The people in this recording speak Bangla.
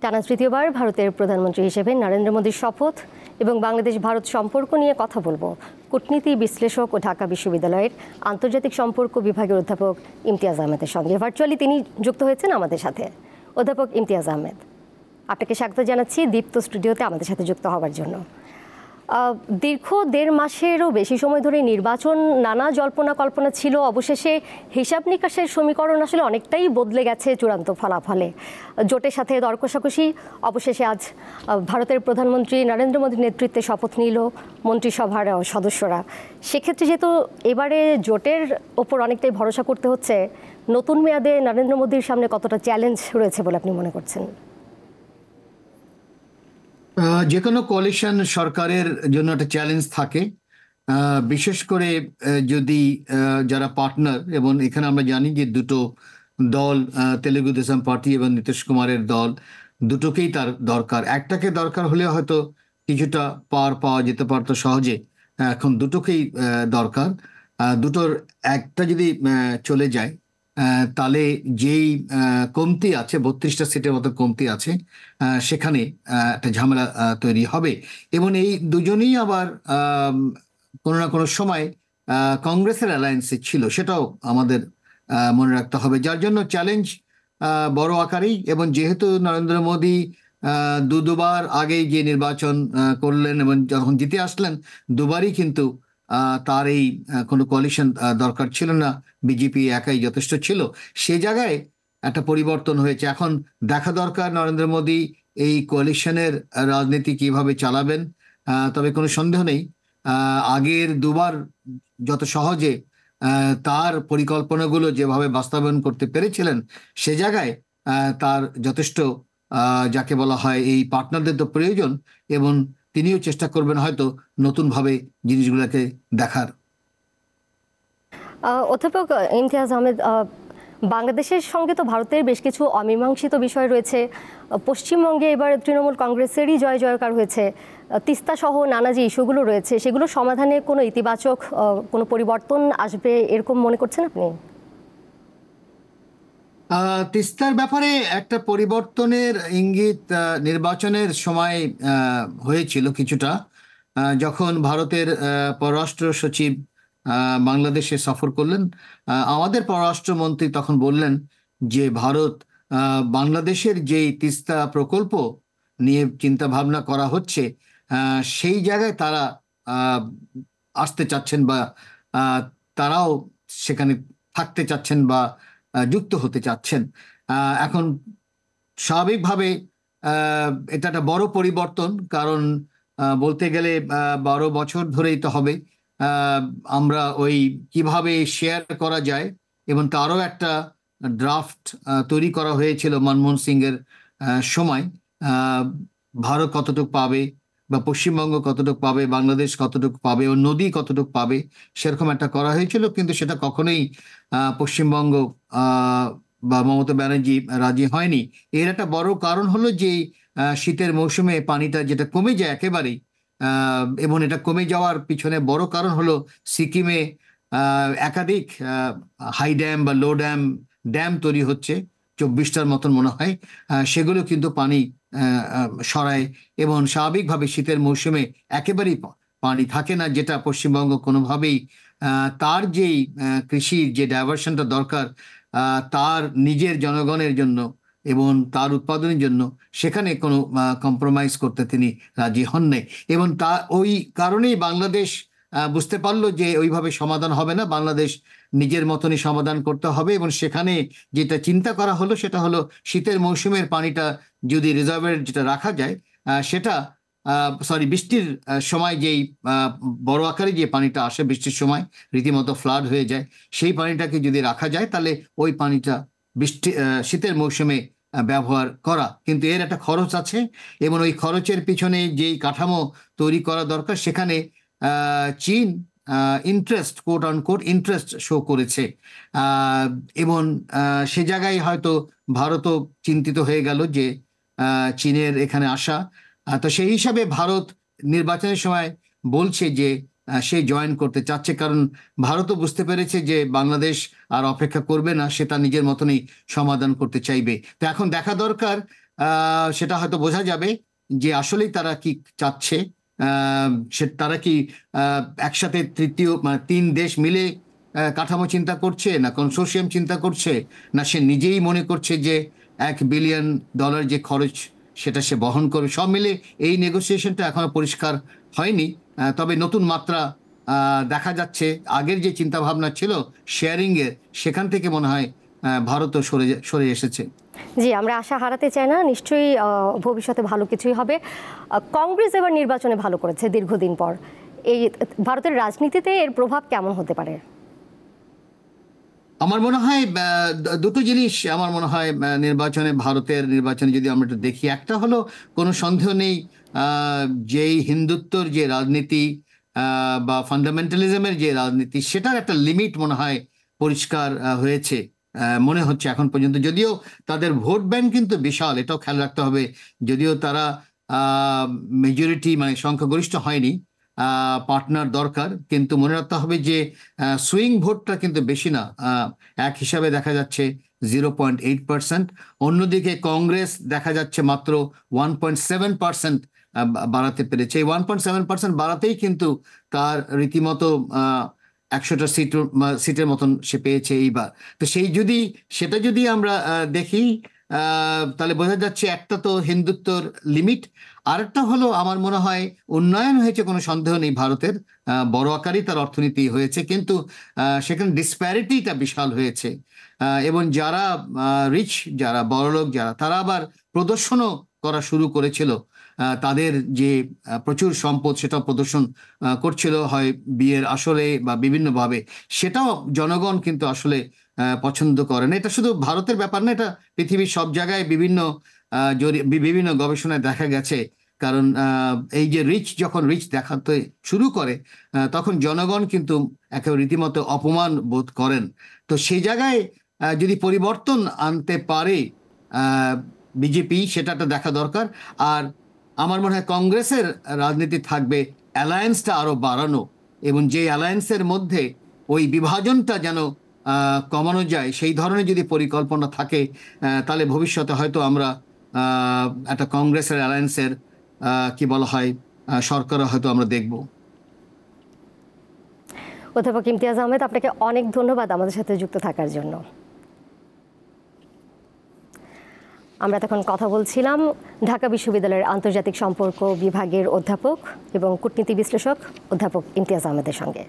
টানা তৃতীয়বার ভারতের প্রধানমন্ত্রী হিসেবে নরেন্দ্র মোদীর শপথ এবং বাংলাদেশ ভারত সম্পর্ক নিয়ে কথা বলবো কূটনীতি বিশ্লেষক ও ঢাকা বিশ্ববিদ্যালয়ের আন্তর্জাতিক সম্পর্ক বিভাগের অধ্যাপক ইমতিয়াজ আহমেদের সঙ্গে। ভার্চুয়ালি তিনি যুক্ত হয়েছেন আমাদের সাথে। অধ্যাপক ইমতিয়াজ আহমেদ, আপনাকে স্বাগত জানাচ্ছি দীপ্ত স্টুডিওতে আমাদের সাথে যুক্ত হওয়ার জন্য। দীর্ঘ 1.5 মাসেরও বেশি সময় ধরে নির্বাচন, নানা জল্পনা কল্পনা ছিল, অবশেষে হিসাব নিকাশের সমীকরণ আসলে অনেকটাই বদলে গেছে চূড়ান্ত ফলাফলে। জোটের সাথে দর কষাকষি অবশেষে আজ ভারতের প্রধানমন্ত্রী নরেন্দ্র মোদীর নেতৃত্বে শপথ নিল মন্ত্রিসভার সদস্যরা। সেক্ষেত্রে যেহেতু এবারে জোটের ওপর অনেকটাই ভরসা করতে হচ্ছে, নতুন মেয়াদে নরেন্দ্র মোদীর সামনে কতটা চ্যালেঞ্জ রয়েছে বলে আপনি মনে করছেন? যে কোনো কোয়ালিশন সরকারের জন্য একটা চ্যালেঞ্জ থাকে, বিশেষ করে যদি যারা পার্টনার, এবং এখানে আমরা জানি যে দুটো দল, তেলেগু দেশম পার্টি এবং নীতিশ কুমারের দল, দুটোকেই তার দরকার। একটাকে দরকার হলে হয়তো কিছুটা পাওয়া যেতে পারতো সহজে, এখন দুটোকেই দরকার। দুটোর একটা যদি চলে যায় তাহলে যেই কমতি আছে, 32টা সিটের মতো কমতি আছে, সেখানে একটা ঝামেলা তৈরি হবে। এবং এই দুজনেই আবার কোনো না কোনো সময় কংগ্রেসের অ্যালায়েন্সে ছিল, সেটাও আমাদের মনে রাখতে হবে। যার জন্য চ্যালেঞ্জ বড় আকারেই। এবং যেহেতু নরেন্দ্র মোদী দুবার আগেই যে নির্বাচন করলেন এবং যখন জিতে আসলেন, দুবারই কিন্তু তার এই কোনো কোয়ালিশন দরকার ছিল না, বিজেপি একাই যথেষ্ট ছিল। সে জায়গায় একটা পরিবর্তন হয়েছে। এখন দেখা দরকার নরেন্দ্র মোদী এই কোয়ালিশনের রাজনীতি কিভাবে চালাবেন। তবে কোনো সন্দেহ নেই, আগের দুবার যত সহজে তার পরিকল্পনাগুলো যেভাবে বাস্তবায়ন করতে পেরেছিলেন, সে জায়গায় তার যথেষ্ট যাকে বলা হয় এই পার্টনারদের তো প্রয়োজন, এবং তিনিও চেষ্টা করবেন হয়তো নতুনভাবে জিনিসগুলোকে দেখার। অধ্যাপক ইমতিয়াজ আহমেদ, বাংলাদেশের সঙ্গে তো ভারতের বেশ কিছু অমীমাংসিত বিষয় রয়েছে। পশ্চিমবঙ্গে এবার তৃণমূল কংগ্রেসেরই জয় জয়কার হয়েছে। তিস্তা সহ নানা যে ইস্যুগুলো রয়েছে, সেগুলো সমাধানে কোনো ইতিবাচক কোনো পরিবর্তন আসবে এরকম মনে করছেন আপনি? তিস্তার ব্যাপারে একটা পরিবর্তনের ইঙ্গিত নির্বাচনের সময় হয়েছিল কিছুটা, যখন ভারতের পররাষ্ট্র সচিব বাংলাদেশে সফর করলেন। আমাদের পররাষ্ট্রমন্ত্রী তখন বললেন যে ভারত বাংলাদেশের যেই তিস্তা প্রকল্প নিয়ে চিন্তা ভাবনা করা হচ্ছে, সেই জায়গায় তারা আসতে চাচ্ছেন, বা তারাও সেখানে থাকতে চাচ্ছেন বা যুক্ত হতে চাচ্ছেন। এখন স্বাভাবিকভাবে এটা একটা বড় পরিবর্তন, কারণ বলতে গেলে 12 বছর ধরেই তো হবে আমরা ওই কিভাবে শেয়ার করা যায়, এবং তারও একটা ড্রাফট তৈরি করা হয়েছিল মনমোহন সিং এর সময়। ভারত কতটুকু পাবে, বা পশ্চিমবঙ্গ কতটুকু পাবে, বাংলাদেশ কতটুকু পাবে, ও নদী কতটুকু পাবে, সেরকম একটা করা হয়েছিল। কিন্তু সেটা কখনোই পশ্চিমবঙ্গ বা মমতা ব্যানার্জি রাজি হয়নি। এর একটা বড় কারণ হলো যে শীতের মৌসুমে পানিটা যেটা কমে যায় একেবারেই, এবং এটা কমে যাওয়ার পিছনে বড় কারণ হলো সিকিমে একাধিক হাই ড্যাম বা লো ড্যাম তৈরি হচ্ছে, 24টার মতন মনে হয়। সেগুলো কিন্তু পানি সরায়, এবং স্বাভাবিকভাবে শীতের মৌসুমে একেবারেই পানি থাকে না, যেটা পশ্চিমবঙ্গ কোনোভাবেই তার যেই কৃষির যে ডাইভার্সনটা দরকার তার নিজের জনগণের জন্য এবং তার উৎপাদনের জন্য, সেখানে কোনো কম্প্রোমাইজ করতে তিনি রাজি হন নাই। এবং তা ওই কারণেই বাংলাদেশ বুঝতে পারলো যে ওইভাবে সমাধান হবে না, বাংলাদেশ নিজের মতনই সমাধান করতে হবে। এবং সেখানে যেটা চিন্তা করা হলো সেটা হলো শীতের মৌসুমের পানিটা যদি রিজার্ভের যেটা রাখা যায়, সেটা বৃষ্টির সময় যেই বড় আকারে যে পানিটা আসে বৃষ্টির সময়, রীতিমতো ফ্লাড হয়ে যায়, সেই পানিটাকে যদি রাখা যায় তাহলে ওই পানিটা শীতের মৌসুমে ব্যবহার করা। কিন্তু এর একটা খরচ আছে, এবং ওই খরচের পিছনে যেই কাঠামো তৈরি করা দরকার, সেখানে চীন interest, quote on quote interest show করেছে, এবং সে জায়গায় হয়তো ভারতও চিন্তিত হয়ে গেল যে চীনের এখানে আসা। তো সেই হিসাবে ভারত নির্বাচনের সময় বলছে যে সে জয়েন করতে চাচ্ছে, কারণ ভারতও বুঝতে পেরেছে যে বাংলাদেশ আর অপেক্ষা করবে না, সে তার নিজের মতনই সমাধান করতে চাইবে। তো এখন দেখা দরকার, সেটা হয়তো বোঝা যাবে যে আসলেই তারা কি চাচ্ছে। তারা কি একসাথে তৃতীয় মানে তিন দেশ মিলে কাঠামো চিন্তা করছে, না কনসোর্শিয়াম চিন্তা করছে, না সে নিজেই মনে করছে যে $1 বিলিয়ন যে খরচ সেটা সে বহন করবে। সব মিলে এই নেগোসিয়েশনটা এখনো পরিষ্কার হয়নি। তবে নতুন মাত্রা দেখা যাচ্ছে। আগের যে চিন্তা ভাবনা ছিল শেয়ারিং এর, সেখান থেকে মনে হয় ভারতও সরে এসেছে। জি, আমরা আশা হারাতে চাই না, নিশ্চয়ই ভবিষ্যতে ভালো কিছুই হবে। কংগ্রেস এবার নির্বাচনে ভালো করেছে দীর্ঘদিন পর, এই ভারতের রাজনীতিতে এর প্রভাব কেমন হতে পারে? আমার মনে হয় দুটো জিনিস আমার মনে হয় নির্বাচনে, ভারতের নির্বাচনে যদি আমরা একটু দেখি। একটা হলো, কোনো সন্দেহ নেই, যেই হিন্দুত্বর যে রাজনীতি বা ফান্ডামেন্টালিজমের যে রাজনীতি, সেটার একটা লিমিট মনে হয় পরিষ্কার হয়েছে মনে হচ্ছে এখন পর্যন্ত। যদিও তাদের ভোট ব্যাংক কিন্তু বিশাল, এটাও খেয়াল রাখতে হবে। যদিও তারা মেজরিটি মানে সংখ্যাগরিষ্ঠ হয়নি, পার্টনার দরকার, কিন্তু মনে রাখতে হবে যে সুইং ভোটটা কিন্তু বেশি না। এক হিসাবে দেখা যাচ্ছে 0.8%। অন্যদিকে কংগ্রেস দেখা যাচ্ছে মাত্র 1.7% বাড়াতে পেরেছে। এই 1.7% বাড়াতেই কিন্তু তার রীতিমতো 100টা সিটের মতন সে পেয়েছে এইবার। তো সেটা যদি আমরা দেখি, তাহলে বোঝা যাচ্ছে একটা তো হিন্দুত্বর লিমিট, আরেকটা হলো আমার মনে হয় উন্নয়ন হয়েছে, কোনো সন্দেহ নেই ভারতের, বড় আকারই তার অর্থনীতি হয়েছে, কিন্তু সেখানে ডিসপ্যারিটিটা বিশাল হয়েছে। এবং যারা রিচ, যারা বড়লোক, তারা আবার প্রদর্শনও করা শুরু করেছিল। তাদের যে প্রচুর সম্পদ, সেটা প্রদর্শন করছিল, হয় বিয়ের আসরে বা বিভিন্নভাবে। সেটাও জনগণ কিন্তু আসলে পছন্দ করে না। এটা শুধু ভারতের ব্যাপার না, এটা পৃথিবীর সব জায়গায় বিভিন্ন গবেষণায় দেখা গেছে। কারণ এই যে যখন রিচ দেখাতে শুরু করে, তখন জনগণ কিন্তু একেবারে রীতিমতো অপমান বোধ করেন। তো সেই জায়গায় যদি পরিবর্তন আনতে পারে বিজেপি, সেটা দেখা দরকার। আর আমার মনে হয় কংগ্রেসের রাজনীতি থাকবে অ্যালায়েন্সটা আরো বাড়ানো, এবং যে অ্যালায়েন্সের মধ্যে ওই বিভাজনটা যেন কমানো যায়, সেই ধরনের যদি পরিকল্পনা থাকে, তাহলে ভবিষ্যতে হয়তো আমরা একটা কংগ্রেসের অ্যালায়েন্সের কি বলা হয় সরকারও হয়তো আমরা দেখব। অধ্যাপক ইমতিয়াজ আহমেদ, আপনাকে অনেক ধন্যবাদ আমাদের সাথে যুক্ত থাকার জন্য। আমরা তখন কথা বলছিলাম ঢাকা বিশ্ববিদ্যালয়ের আন্তর্জাতিক সম্পর্ক বিভাগের অধ্যাপক এবং কূটনীতি বিশ্লেষক অধ্যাপক ইমতিয়াজ আহমেদের সঙ্গে।